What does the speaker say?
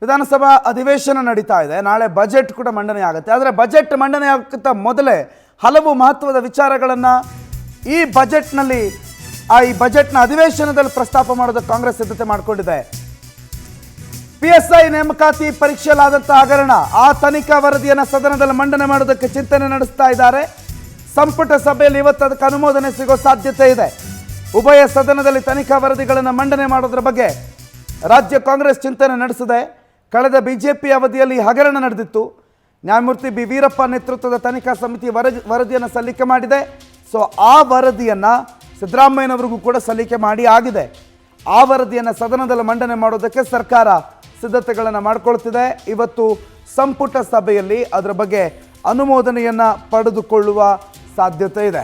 ವಿಧಾನಸಭಾ ಅಧಿವೇಶನ ನಡೀತಾ ಇದೆ. ನಾಳೆ ಬಜೆಟ್ ಕೂಡ ಮಂಡನೆ ಆಗುತ್ತೆ. ಆದರೆ ಬಜೆಟ್ ಮಂಡನೆ ಆಗುತ್ತಾ ಮೊದಲೇ ಹಲವು ಮಹತ್ವದ ವಿಚಾರಗಳನ್ನು ಈ ಬಜೆಟ್ನ ಅಧಿವೇಶನದಲ್ಲಿ ಪ್ರಸ್ತಾಪ ಮಾಡೋದಕ್ಕೆ ಕಾಂಗ್ರೆಸ್ ಸಿದ್ಧತೆ ಮಾಡಿಕೊಂಡಿದೆ. PSI ನೇಮಕಾತಿ ಪರೀಕ್ಷೆಯಲ್ಲಾದಂಥ ಹಗರಣ, ಆ ತನಿಖಾ ವರದಿಯನ್ನು ಸದನದಲ್ಲಿ ಮಂಡನೆ ಮಾಡೋದಕ್ಕೆ ಚಿಂತನೆ ನಡೆಸ್ತಾ ಇದ್ದಾರೆ. ಸಂಪುಟ ಸಭೆಯಲ್ಲಿ ಇವತ್ತು ಅದಕ್ಕೆ ಅನುಮೋದನೆ ಸಿಗೋ ಸಾಧ್ಯತೆ ಇದೆ. ಉಭಯ ಸದನದಲ್ಲಿ ತನಿಖಾ ವರದಿಗಳನ್ನು ಮಂಡನೆ ಮಾಡೋದ್ರ ಬಗ್ಗೆ ರಾಜ್ಯ ಕಾಂಗ್ರೆಸ್ ಚಿಂತನೆ ನಡೆಸಿದೆ. ಕಳೆದ ಬಿಜೆಪಿ ಅವಧಿಯಲ್ಲಿ ಹಗರಣ ನಡೆದಿತ್ತು. ನ್ಯಾಯಮೂರ್ತಿ ಬಿ ವೀರಪ್ಪ ನೇತೃತ್ವದ ತನಿಖಾ ಸಮಿತಿ ವರದಿಯನ್ನು ಸಲ್ಲಿಕೆ ಮಾಡಿದೆ. ಸೊ ಆ ವರದಿಯನ್ನು ಸಿದ್ದರಾಮಯ್ಯನವರಿಗೂ ಕೂಡ ಸಲ್ಲಿಕೆ ಮಾಡಿ ಆಗಿದೆ. ಆ ವರದಿಯನ್ನು ಸದನದಲ್ಲಿ ಮಂಡನೆ ಮಾಡೋದಕ್ಕೆ ಸರ್ಕಾರ ಸಿದ್ಧತೆಗಳನ್ನು ಮಾಡಿಕೊಳ್ತಿದೆ. ಇವತ್ತು ಸಂಪುಟ ಸಭೆಯಲ್ಲಿ ಅದರ ಬಗ್ಗೆ ಅನುಮೋದನೆಯನ್ನು ಪಡೆದುಕೊಳ್ಳುವ ಸಾಧ್ಯತೆ ಇದೆ.